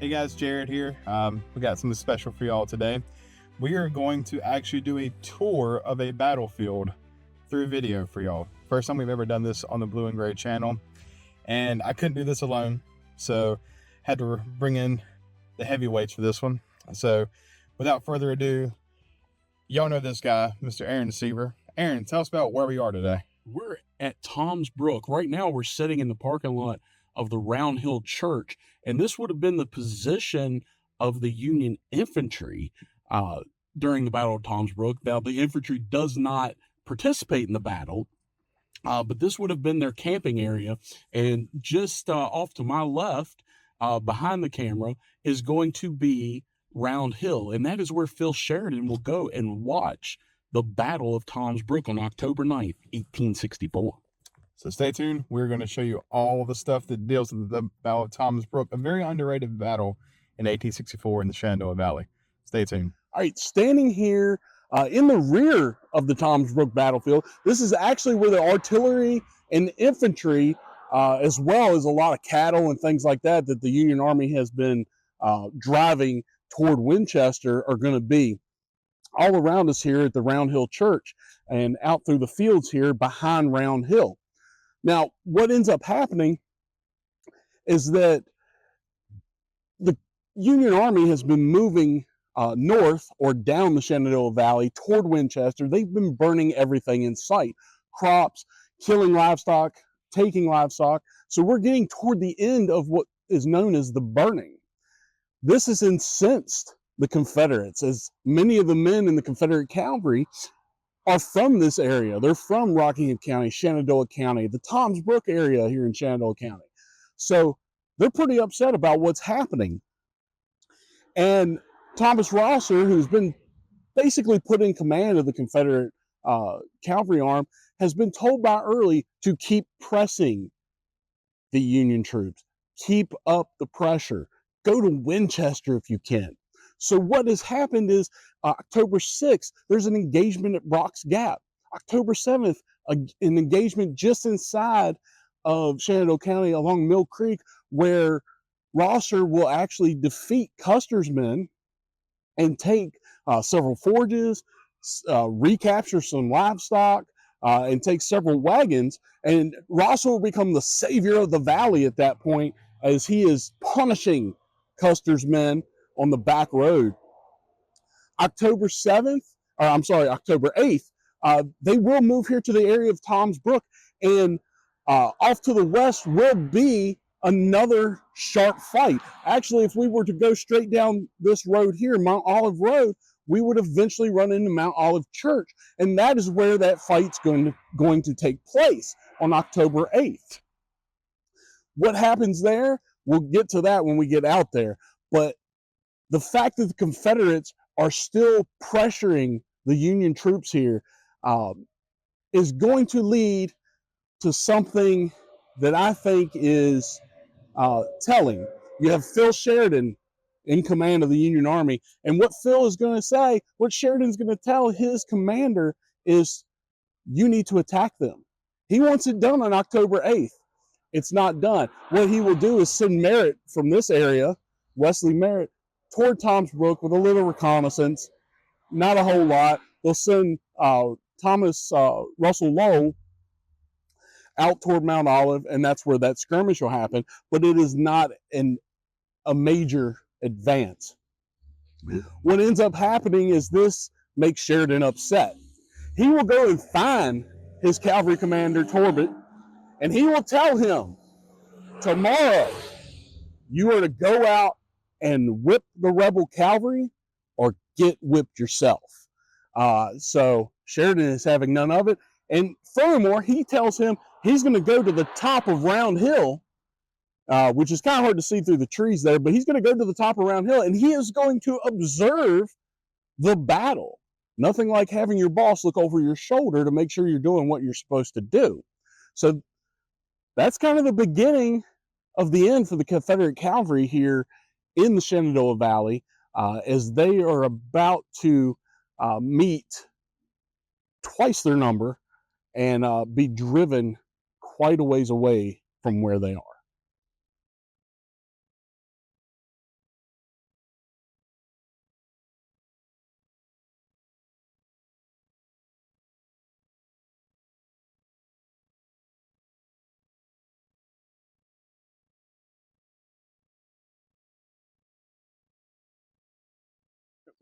Hey guys, Jared here. We got something special for y'all today. We are going to actually do a tour of a battlefield through video for y'all. First time we've ever done this on the Blue and Gray channel, and I couldn't do this alone, so had to bring in the heavyweights for this one. So without further ado, y'all know this guy, Mr. Aaron Seaver. Aaron, tell us about where we are today. We're at Tom's Brook. Right now, we're sitting in the parking lot of the Round Hill Church, and this would have been the position of the Union infantry during the Battle of Tom's Brook. Now, the infantry does not participate in the battle, but this would have been their camping area. And just off to my left, behind the camera, is going to be Round Hill, and that is where Phil Sheridan will go and watch the Battle of Tom's Brook on October 9th, 1864. So stay tuned. We're going to show you all the stuff that deals with the Battle of Tom's Brook, a very underrated battle in 1864 in the Shenandoah Valley. Stay tuned. All right, standing here in the rear of the Tom's Brook battlefield, this is actually where the artillery and infantry, as well as a lot of cattle and things like that the Union Army has been driving toward Winchester, are going to be. All around us here at the Round Hill Church and out through the fields here behind Round Hill. Now, what ends up happening is that the Union Army has been moving north or down the Shenandoah Valley toward Winchester. They've been burning everything in sight, crops, killing livestock, taking livestock. So we're getting toward the end of what is known as the burning. This has incensed the Confederates, as many of the men in the Confederate cavalry are from this area. They're from Rockingham County, Shenandoah County, the Tom's Brook area here in Shenandoah County. So they're pretty upset about what's happening. And Thomas Rosser, who's been basically put in command of the Confederate cavalry arm, has been told by Early to keep pressing the Union troops, keep up the pressure, go to Winchester if you can. So what has happened is October 6th, there's an engagement at Brock's Gap. October 7th, an engagement just inside of Shenandoah County along Mill Creek, where Rosser will actually defeat Custer's men and take several forges, recapture some livestock, and take several wagons. And Rosser will become the savior of the valley at that point, as he is punishing Custer's men on the back road. October 8th, they will move here to the area of Tom's Brook, and off to the west will be another sharp fight. Actually, if we were to go straight down this road here, Mount Olive Road, we would eventually run into Mount Olive Church, and that is where that fight's going to take place on October 8th. What happens there, we'll get to that when we get out there, but the fact that the Confederates are still pressuring the Union troops here is going to lead to something that I think is telling. You have Phil Sheridan in command of the Union Army, and what Phil is going to say, what Sheridan's going to tell his commander is, you need to attack them. He wants it done on October 8th. It's not done. What he will do is send Merritt from this area, Wesley Merritt, toward Tom's Brook with a little reconnaissance, not a whole lot. They'll send Thomas Russell Lowell out toward Mount Olive, and that's where that skirmish will happen, but it is not a major advance. What ends up happening is this makes Sheridan upset. He will go and find his cavalry commander, Torbett, and he will tell him, tomorrow you are to go out and whip the rebel cavalry or get whipped yourself. So Sheridan is having none of it. And furthermore, he tells him he's going to go to the top of Round Hill, which is kind of hard to see through the trees there, but he's going to go to the top of Round Hill, and he is going to observe the battle. Nothing like having your boss look over your shoulder to make sure you're doing what you're supposed to do. So that's kind of the beginning of the end for the Confederate cavalry here in the Shenandoah Valley, as they are about to meet twice their number and be driven quite a ways away from where they are.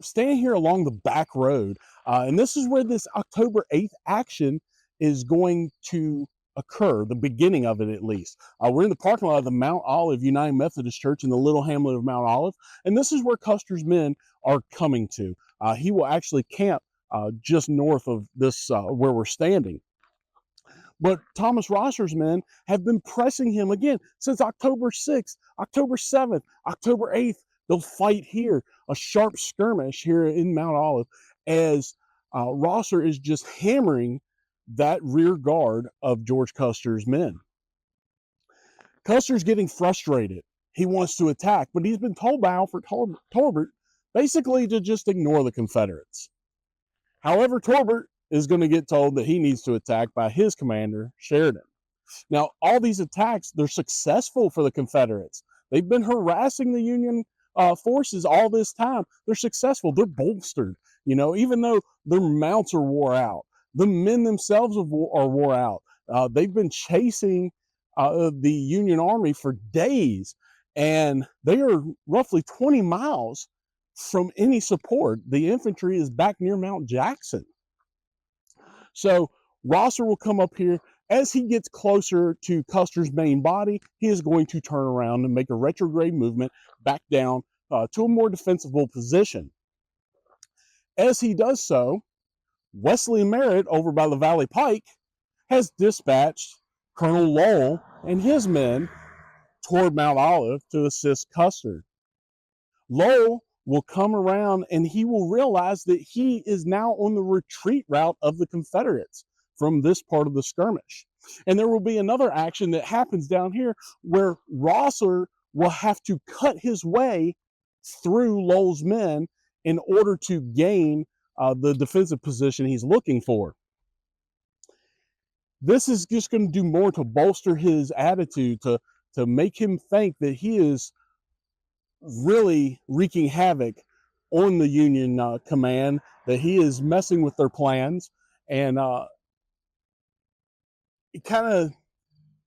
staying here along the back road, and this is where this October 8th action is going to occur, the beginning of it at least. We're in the parking lot of the Mount Olive United Methodist Church in the little hamlet of Mount Olive, and this is where Custer's men are coming to. He will actually camp just north of this where we're standing. But Thomas Rosser's men have been pressing him again since October 6th, October 7th, October 8th. They'll fight here, a sharp skirmish here in Mount Olive, as Rosser is just hammering that rear guard of George Custer's men. Custer's getting frustrated. He wants to attack, but he's been told by Alfred Torbert basically to just ignore the Confederates. However, Torbert is going to get told that he needs to attack by his commander, Sheridan. Now, all these attacks, they're successful for the Confederates. They've been harassing the Union forces all this time. They're successful. They're bolstered. You know, even though their mounts are wore out, the men themselves are wore out. They've been chasing the Union Army for days, and they are roughly 20 miles from any support. The infantry is back near Mount Jackson. So Rosser will come up here. As he gets closer to Custer's main body, he is going to turn around and make a retrograde movement back down to a more defensible position. As he does so, Wesley Merritt over by the Valley Pike has dispatched Colonel Lowell and his men toward Mount Olive to assist Custer. Lowell will come around and he will realize that he is now on the retreat route of the Confederates from this part of the skirmish. And there will be another action that happens down here where Rosser will have to cut his way through Lowell's men in order to gain the defensive position he's looking for. This is just going to do more to bolster his attitude, to make him think that he is really wreaking havoc on the Union command, that he is messing with their plans, and it kind of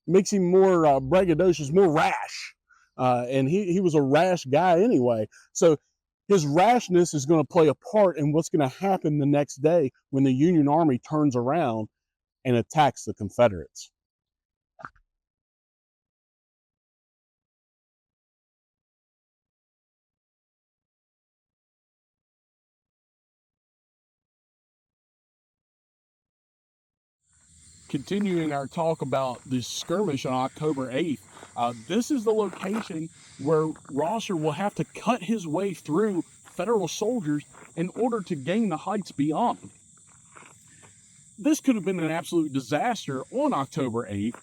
makes him more braggadocious, more rash. And he was a rash guy anyway. So his rashness is going to play a part in what's going to happen the next day when the Union Army turns around and attacks the Confederates. Continuing our talk about the skirmish on October 8th, this is the location where Rosser will have to cut his way through Federal soldiers in order to gain the heights beyond. This could have been an absolute disaster on October 8th,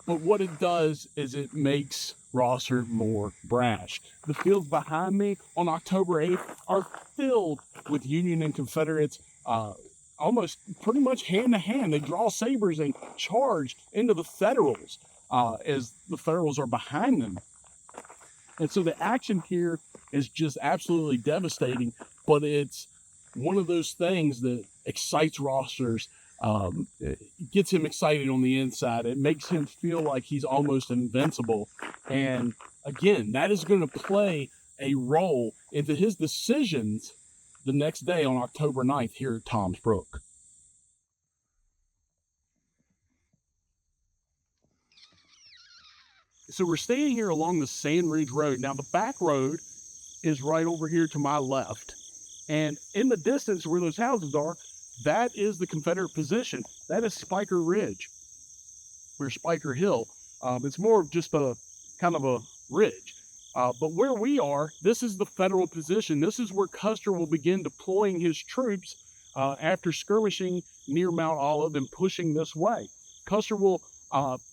but what it does is it makes Rosser more brash. The fields behind me on October 8th are filled with Union and Confederates almost pretty much hand to hand. They draw sabers and charge into the Federals as the Federals are behind them. And so the action here is just absolutely devastating, but it's one of those things that excites Rosser's, it gets him excited on the inside. It makes him feel like he's almost invincible. And again, that is going to play a role into his decisions the next day on October 9th here at Tom's Brook. So we're staying here along the Sand Ridge Road. Now the back road is right over here to my left. And in the distance where those houses are, that is the Confederate position. That is Spiker Ridge, or Spiker Hill. It's more of just a kind of a ridge. But where we are, this is the Federal position. This is where Custer will begin deploying his troops after skirmishing near Mount Olive and pushing this way. Custer will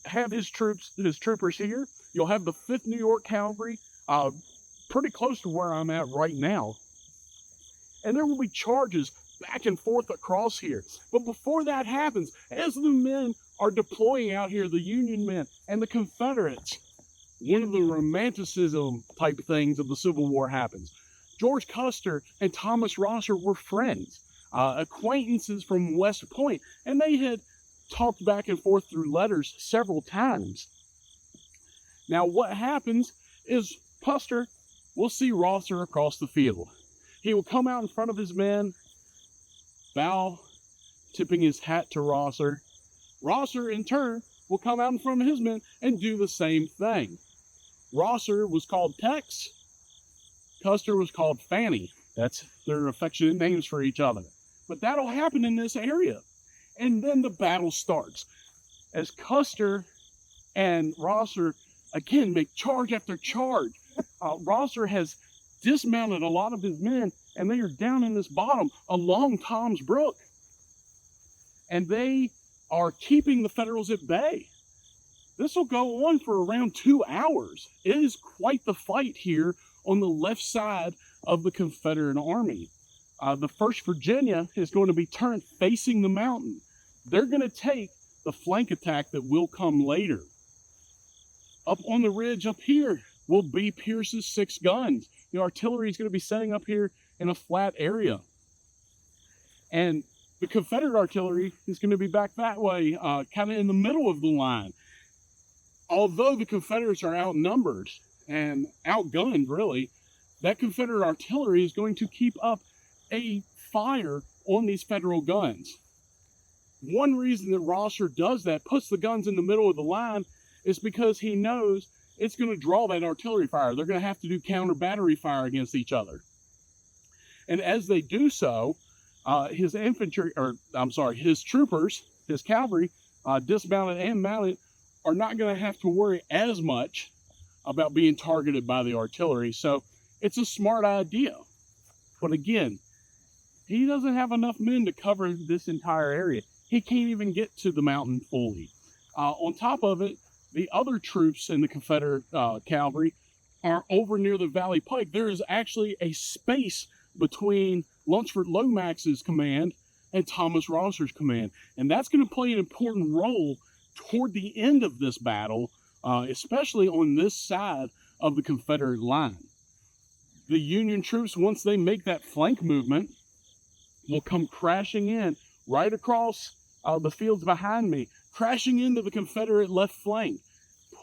have his troopers here. You'll have the 5th New York Cavalry pretty close to where I'm at right now. And there will be charges back and forth across here. But before that happens, as the men are deploying out here, the Union men and the Confederates, one of the romanticism type things of the Civil War happens. George Custer and Thomas Rosser were friends, acquaintances from West Point, and they had talked back and forth through letters several times. Now what happens is Custer will see Rosser across the field. He will come out in front of his men, bow, tipping his hat to Rosser. Rosser, in turn, will come out in front of his men and do the same thing. Rosser was called Tex. Custer was called Fanny. That's their affectionate names for each other. But that'll happen in this area. And then the battle starts. As Custer and Rosser, again, make charge after charge. Rosser has dismounted a lot of his men, and they are down in this bottom along Tom's Brook. And they are keeping the Federals at bay. This will go on for around 2 hours. It is quite the fight here on the left side of the Confederate Army. The 1st Virginia is going to be turned facing the mountain. They're going to take the flank attack that will come later. Up on the ridge up here will be Pierce's 6 guns. The artillery is going to be setting up here in a flat area. And the Confederate artillery is going to be back that way, kind of in the middle of the line. Although the Confederates are outnumbered and outgunned, really, that Confederate artillery is going to keep up a fire on these Federal guns. One reason that Rosser does that, puts the guns in the middle of the line, is because he knows it's going to draw that artillery fire. They're going to have to do counter battery fire against each other. And as they do so, his troopers, his cavalry, dismounted and mounted, are not going to have to worry as much about being targeted by the artillery. So it's a smart idea. But again, he doesn't have enough men to cover this entire area. He can't even get to the mountain fully. On top of it, the other troops in the Confederate cavalry are over near the Valley Pike. There is actually a space between Lunsford Lomax's command and Thomas Rosser's command. And that's going to play an important role toward the end of this battle, especially on this side of the Confederate line. The Union troops, once they make that flank movement, will come crashing in right across the fields behind me, crashing into the Confederate left flank,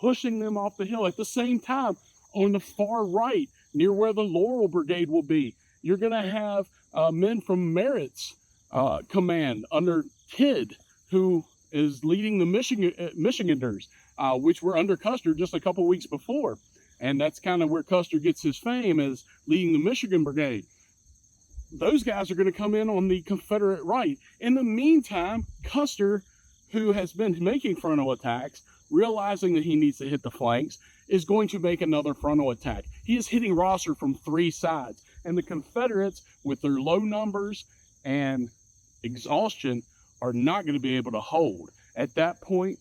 pushing them off the hill. At the same time, on the far right, near where the Laurel Brigade will be, you're going to have men from Merritt's command under Kidd, who is leading the Michiganders, which were under Custer just a couple weeks before. And that's kind of where Custer gets his fame, as leading the Michigan Brigade. Those guys are going to come in on the Confederate right. In the meantime, Custer, who has been making frontal attacks, realizing that he needs to hit the flanks, is going to make another frontal attack. He is hitting Rosser from 3 sides. And the Confederates, with their low numbers and exhaustion, are not going to be able to hold. At that point,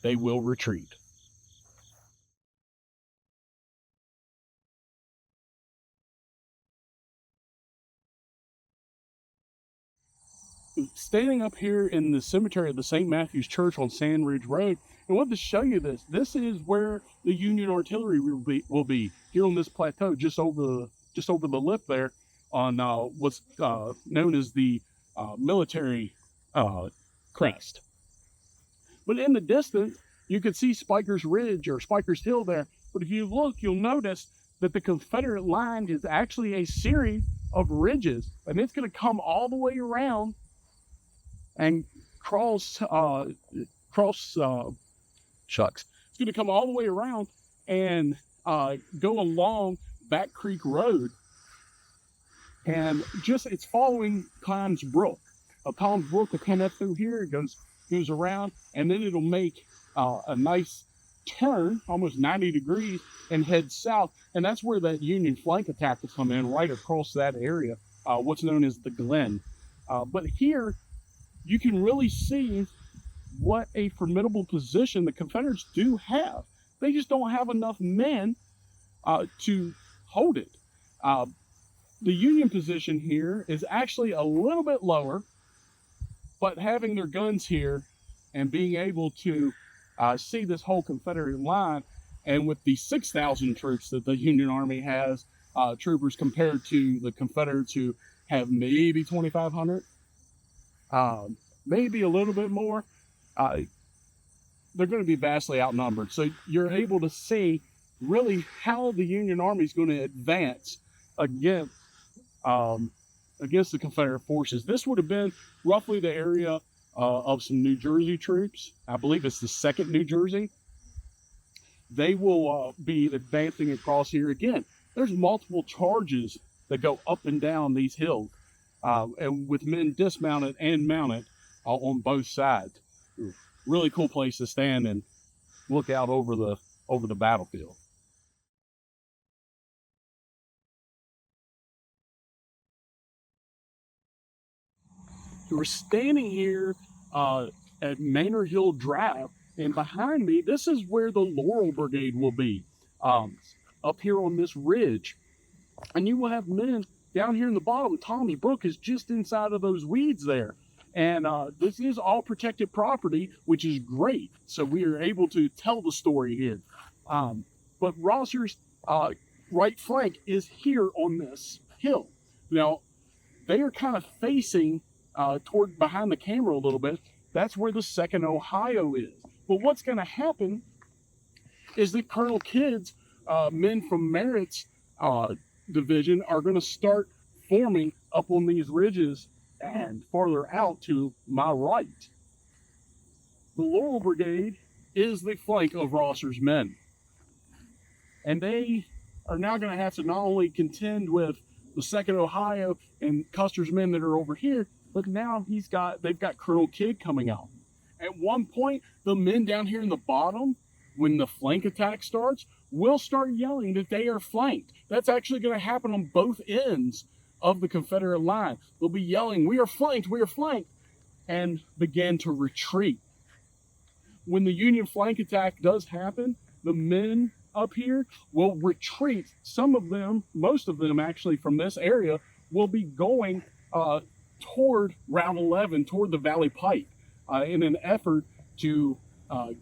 they will retreat. Standing up here in the cemetery of the St. Matthew's Church on Sand Ridge Road, I want to show you this. This is where the Union artillery will be here on this plateau, just over the lip there, on what's known as the military crest. But in the distance, you can see Spiker's Ridge or Spiker's Hill there. But if you look, you'll notice that the Confederate line is actually a series of ridges, and it's going to come all the way around and It's going to come all the way around and go along Back Creek Road. And it's following Tom's Brook. Tom's Brook will come up through here, it goes around, and then it'll make a nice turn, almost 90 degrees, and head south. And that's where that Union flank attack will come in, right across that area, what's known as the Glen. But here, you can really see what a formidable position the Confederates do have. They just don't have enough men to hold it. The Union position here is actually a little bit lower, but having their guns here and being able to see this whole Confederate line, and with the 6,000 troops that the Union Army has, troopers, compared to the Confederates, who have maybe 2,500, maybe a little bit more, they're going to be vastly outnumbered. So you're able to see really how the Union Army is going to advance against um, against the Confederate forces. This would have been roughly the area of some New Jersey troops. I believe it's the 2nd New Jersey. They will be advancing across here again. There's multiple charges that go up and down these hills, and with men dismounted and mounted on both sides. Really cool place to stand and look out over the battlefield. So we're standing here at Manor Hill Drive, and behind me, this is where the Laurel Brigade will be, up here on this ridge. And you will have men down here in the bottom. Tommy Brook is just inside of those weeds there. And this is all protected property, which is great. So we are able to tell the story here. But Rosser's right flank is here on this hill. Now, they are kind of facing toward behind the camera a little bit. That's where the 2nd Ohio is. But what's going to happen is that Colonel Kidd's men from Merritt's division are going to start forming up on these ridges and farther out to my right. The Laurel Brigade is the flank of Rosser's men. And they are now going to have to not only contend with the 2nd Ohio and Custer's men that are over here, but now they've got Colonel Kidd coming out. At one point, the men down here in the bottom, when the flank attack starts, will start yelling that they are flanked. That's actually going to happen on both ends of the Confederate line. They'll be yelling, "We are flanked, we are flanked," and begin to retreat. When the Union flank attack does happen, the men up here will retreat. Some of them, most of them actually from this area, will be going toward Route 11, toward the Valley Pike, in an effort to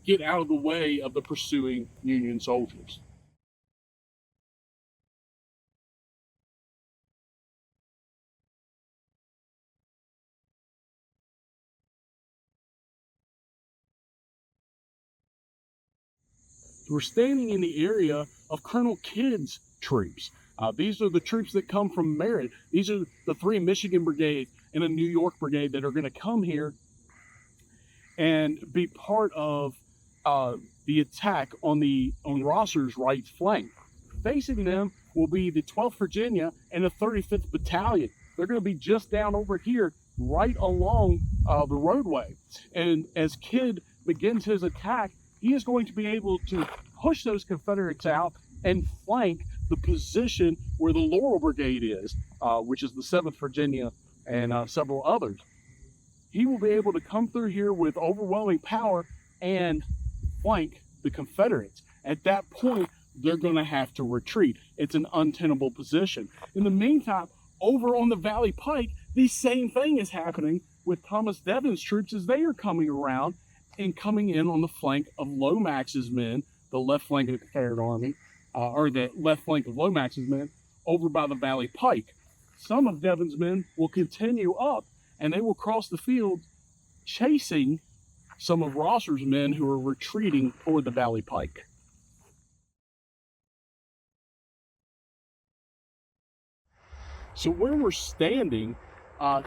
get out of the way of the pursuing Union soldiers. We're standing in the area of Colonel Kidd's troops. These are the troops that come from Merritt. These are the 3 Michigan brigades and a New York brigade that are going to come here and be part of the attack on Rosser's right flank. Facing them will be the 12th Virginia and the 35th Battalion. They're going to be just down over here, right along the roadway. And as Kidd begins his attack, he is going to be able to push those Confederates out and flank the position where the Laurel Brigade is, which is the 7th Virginia and several others. He will be able to come through here with overwhelming power and flank the Confederates. At that point, they're going to have to retreat. It's an untenable position. In the meantime, over on the Valley Pike, the same thing is happening with Thomas Devon's troops as they are coming around and coming in on the flank of Lomax's men, the left flank of the Confederate Army, or the left flank of Lomax's men, over by the Valley Pike. Some of Devon's men will continue up, and they will cross the field chasing some of Rosser's men who are retreating toward the Valley Pike. So where we're standing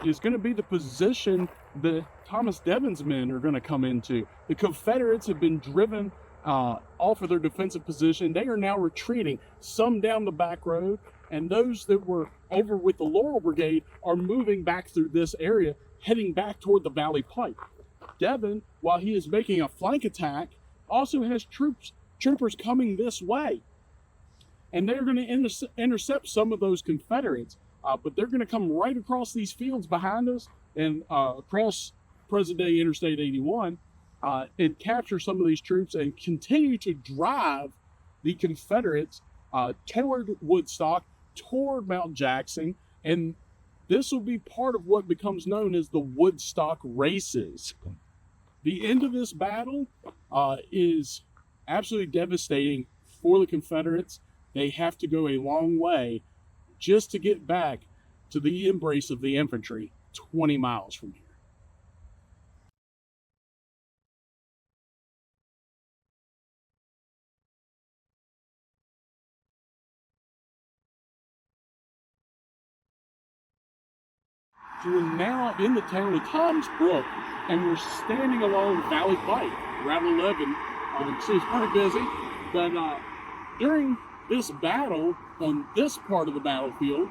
is going to be the position that Thomas Devon's men are going to come into. The Confederates have been driven off of their defensive position. They are now retreating, some down the back road, and those that were over with the Laurel Brigade are moving back through this area, heading back toward the Valley Pike. Devon, while he is making a flank attack, also has troopers coming this way. And they're going to intercept some of those Confederates, but they're going to come right across these fields behind us and across present-day Interstate 81 and capture some of these troops and continue to drive the Confederates toward Woodstock, toward Mount Jackson, and this will be part of what becomes known as the Woodstock Races. The end of this battle is absolutely devastating for the Confederates. They have to go a long way just to get back to the embrace of the infantry 20 miles from here. So we're now in the town of Toms Brook, and we're standing along Valley Pike, Route 11. So it's pretty busy, but during this battle, on this part of the battlefield,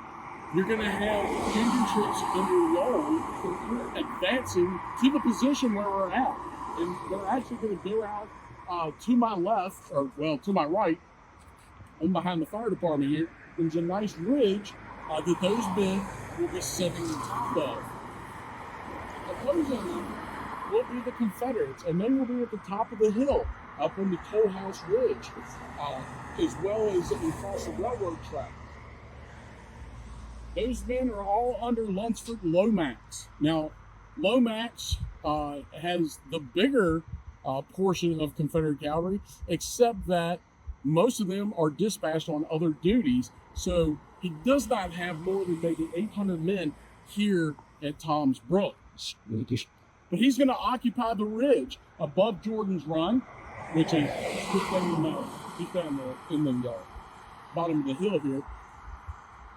you're going to have Union troops under Laurel advancing to the position where we're at. And they're actually going to go out to my left, or well, to my right, and behind the fire department here. There's a nice ridge that those men will be sitting on top of. Opposing them will be the Confederates, and they will be at the top of the hill, up on the Toll House Ridge, as well as across the railroad track. Those men are all under Lunsford Lomax. Now, Lomax has the bigger portion of Confederate cavalry, except that most of them are dispatched on other duties, so he does not have more than maybe 800 men here at Toms Brook. But he's going to occupy the ridge above Jordan's Run, which is just down in the bottom of the hill here.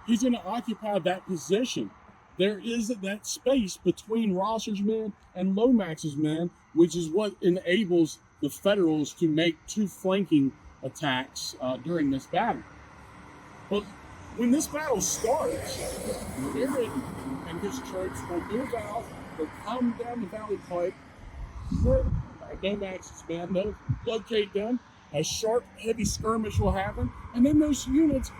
He's going to occupy that position. There is that space between Rosser's men and Lomax's men, which is what enables the Federals to make two flanking attacks during this battle. But when this battle starts, Aaron and his troops will move out, they'll come down the Valley Pike, Lomax's men, they'll locate them, a sharp, heavy skirmish will happen, and then those units,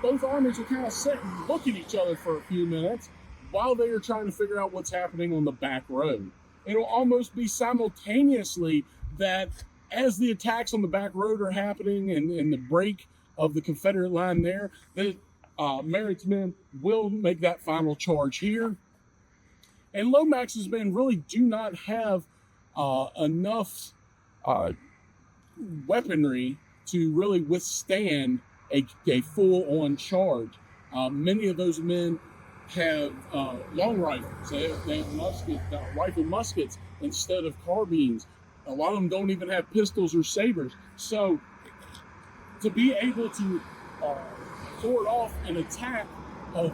both armies will kind of sit and look at each other for a few minutes while they are trying to figure out what's happening on the back road. It'll almost be simultaneously that as the attacks on the back road are happening and the break of the Confederate line there, that Merritt's men will make that final charge here. And Lomax's men really do not have enough weaponry to really withstand a full-on charge. Many of those men have long rifles. They have rifle muskets instead of carbines. A lot of them don't even have pistols or sabers. So to be able to ward off an attack of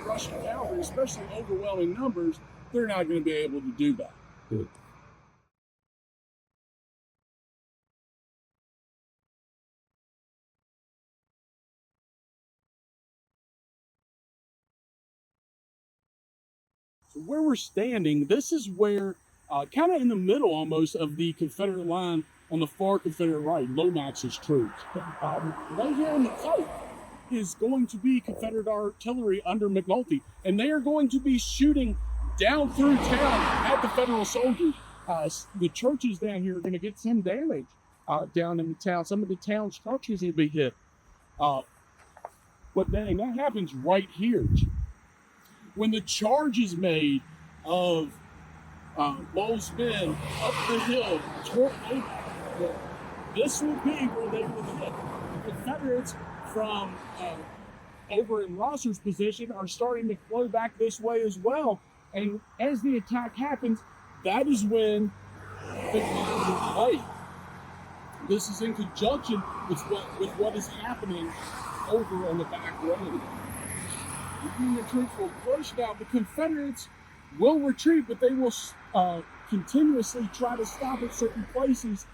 Russian cavalry, especially overwhelming numbers, they're not going to be able to do that. Good. So where we're standing, this is where, kind of in the middle almost of the Confederate line on the far Confederate right, Lomax's troops. Right here in the pike is going to be Confederate artillery under McNulty, and they are going to be shooting down through town at the Federal soldiers. The churches down here are going to get some damage down in the town. Some of the town structures will be hit. But dang, that happens right here. When the charge is made of Lowell's men up the hill toward Oakland, this will be where they will hit. The Confederates from over in Rosser's position are starting to flow back this way as well. And as the attack happens, that is when the lines are played. This is in conjunction with what is happening over on the back road. The Union troops will push now. The Confederates will retreat, but they will continuously try to stop at certain places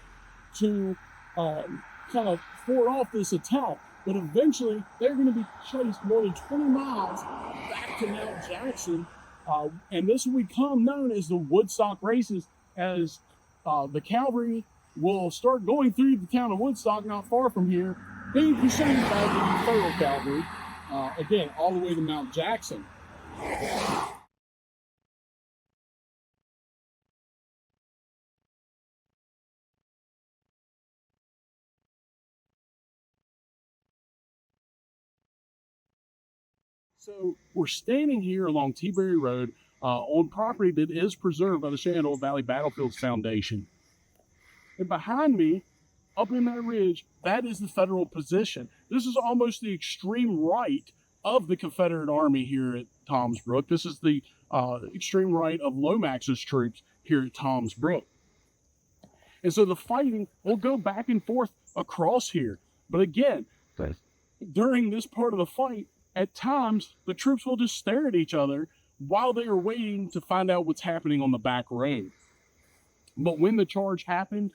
to kind of ward off this attack. But eventually, they're going to be chased more than 20 miles back to Mount Jackson. And this will become known as the Woodstock races, as the cavalry will start going through the town of Woodstock, not far from here, being pursued by the Federal cavalry. Again, all the way to Mount Jackson. So we're standing here along T-Berry Road on property that is preserved by the Shenandoah Valley Battlefields Foundation. And behind me, up in that ridge, that is the Federal position. This is almost the extreme right of the Confederate Army here at Toms Brook. This is the extreme right of Lomax's troops here at Toms Brook. And so the fighting will go back and forth across here. But again, during this part of the fight, at times, the troops will just stare at each other while they are waiting to find out what's happening on the back road. But when the charge happened,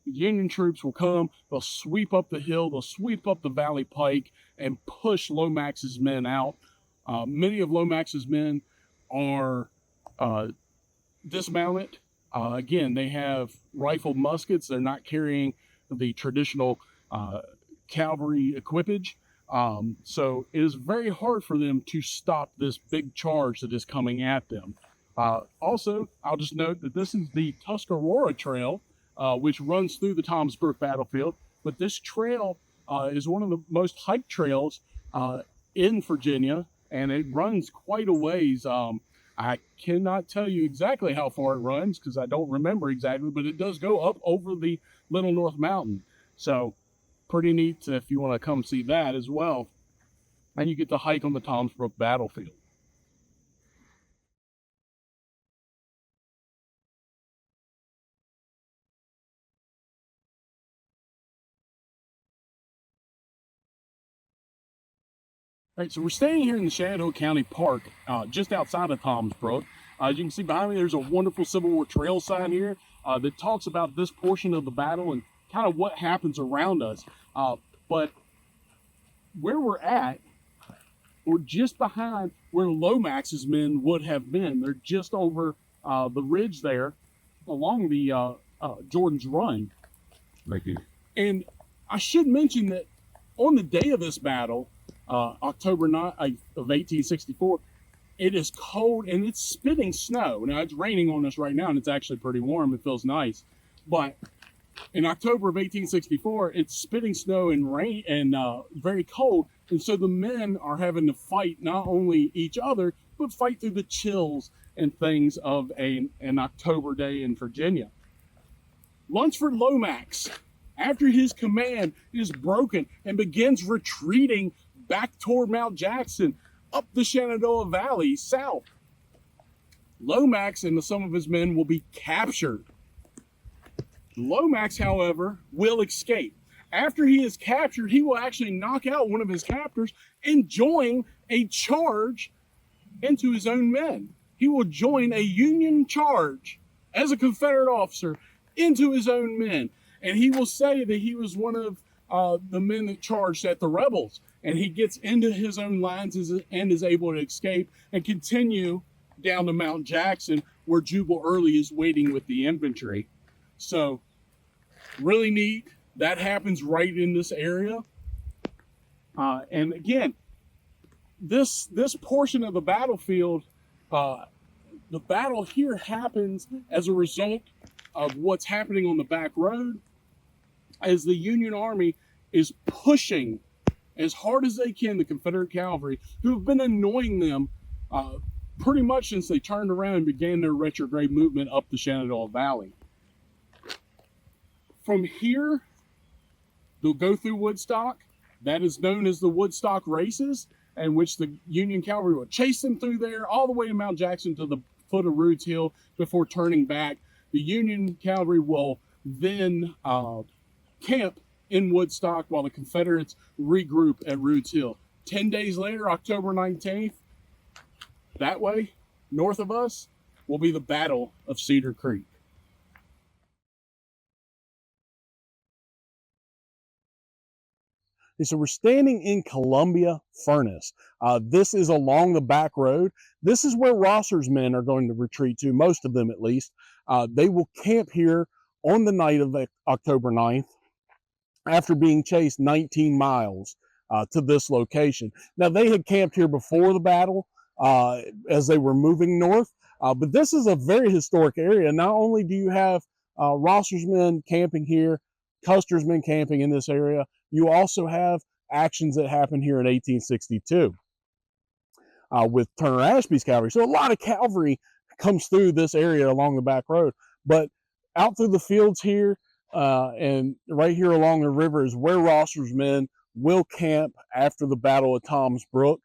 Union troops will come, they'll sweep up the hill, they'll sweep up the Valley Pike, and push Lomax's men out. Many of Lomax's men are dismounted. Again, they have rifled muskets. They're not carrying the traditional cavalry equipage. So it is very hard for them to stop this big charge that is coming at them. Also, I'll just note that this is the Tuscarora Trail, which runs through the Toms Brook battlefield. But this trail is one of the most hiked trails in Virginia, and it runs quite a ways. I cannot tell you exactly how far it runs because I don't remember exactly, but it does go up over the Little North Mountain. So pretty neat if you want to come see that as well. And you get to hike on the Toms Brook battlefield. All right, so we're staying here in the Shenandoah County Park, just outside of Toms Brook. As you can see behind me, there's a wonderful Civil War trail sign here that talks about this portion of the battle and kind of what happens around us. But where we're at, we're just behind where Lomax's men would have been. They're just over the ridge there along the Jordan's Run. Thank you. And I should mention that on the day of this battle, October 9th of 1864, it is cold and it's spitting snow. Now, it's raining on us right now, and it's actually pretty warm. It feels nice. But in October of 1864, it's spitting snow and rain and very cold. And so the men are having to fight not only each other, but fight through the chills and things of an October day in Virginia. Lunsford Lomax, after his command is broken and begins retreating back toward Mount Jackson, up the Shenandoah Valley south, Lomax and some of his men will be captured. Lomax, however, will escape. After he is captured, he will actually knock out one of his captors and join a charge into his own men. He will join a Union charge as a Confederate officer into his own men. And he will say that he was one of the men that charged at the rebels. And he gets into his own lines and is able to escape and continue down to Mount Jackson, where Jubal Early is waiting with the infantry. So, really neat. That happens right in this area. And again, this portion of the battlefield, the battle here happens as a result of what's happening on the back road, as the Union Army is pushing as hard as they can the Confederate cavalry, who have been annoying them pretty much since they turned around and began their retrograde movement up the Shenandoah Valley. From here, they'll go through Woodstock. That is known as the Woodstock Races, in which the Union cavalry will chase them through there all the way to Mount Jackson to the foot of Rude's Hill before turning back. The Union cavalry will then camp in Woodstock while the Confederates regroup at Rude's Hill. 10 days later, October 19th, that way, north of us, will be the Battle of Cedar Creek. So we're standing in Columbia Furnace. This is along the back road. This is where Rosser's men are going to retreat to, most of them at least. They will camp here on the night of October 9th after being chased 19 miles to this location. Now, they had camped here before the battle as they were moving north, but this is a very historic area. Not only do you have Rosser's men camping here, Custer's men camping in this area, you also have actions that happened here in 1862 with Turner Ashby's cavalry. So a lot of cavalry comes through this area along the back road. But out through the fields here and right here along the river is where Rosser's men will camp after the Battle of Toms Brook.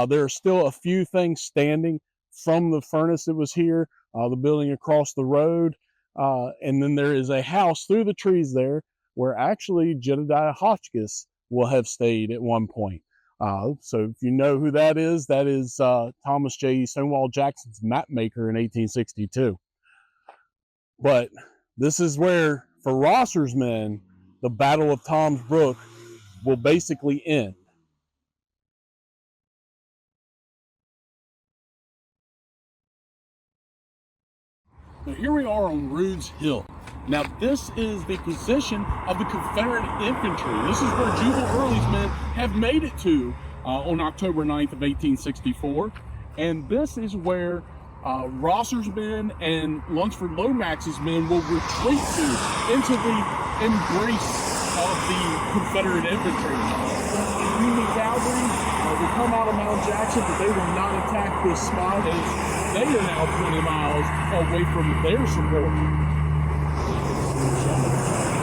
There are still a few things standing from the furnace that was here, the building across the road. And then there is a house through the trees there where actually Jedediah Hotchkiss will have stayed at one point. So if you know who that is Thomas J. Stonewall Jackson's map maker in 1862. But this is where, for Rosser's men, the Battle of Tom's Brook will basically end. Now here we are on Rude's Hill. Now this is the position of the Confederate infantry. This is where Jubal Early's men have made it to on October 9th of 1864. And this is where Rosser's men and Lunsford Lomax's men will retreat to into the embrace of the Confederate infantry. The Union cavalry will come out of Mount Jackson, but they will not attack this spot as they are now 20 miles away from their support.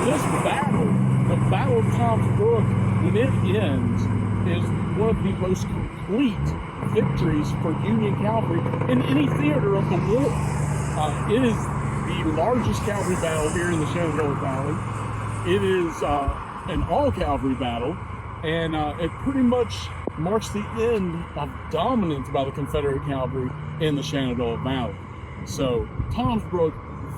This battle, the Battle of Tom's Brook, when it ends, is one of the most complete victories for Union cavalry in any theater of the war. It is the largest cavalry battle here in the Shenandoah Valley. It is an all-cavalry battle, and it pretty much marks the end of dominance by the Confederate cavalry in the Shenandoah Valley. So Tom's Brook,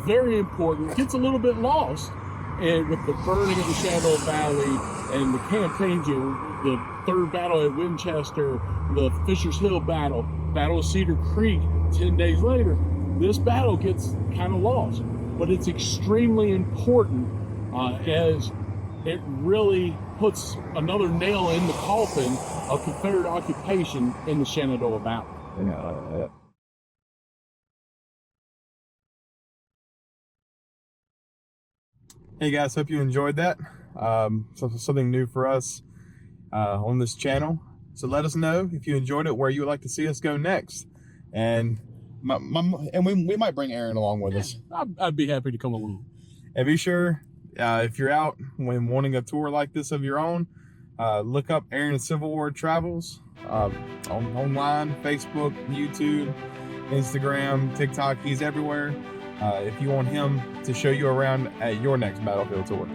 very important, gets a little bit lost and with the burning of the Shenandoah Valley and the campaigns, the third battle at Winchester, the Fisher's Hill battle, Battle of Cedar Creek 10 days later, this battle gets kind of lost. But it's extremely important as it really puts another nail in the coffin of Confederate occupation in the Shenandoah Valley. Yeah. Hey guys, hope you enjoyed that. Something new for us on this channel. So let us know if you enjoyed it, where you would like to see us go next, and we might bring Aaron along with us. I'd be happy to come along. And be sure, if you're out when wanting a tour like this of your own, look up Aaron Civil War Travels online, Facebook, YouTube, Instagram, TikTok. He's everywhere. If you want him to show you around at your next battlefield tour.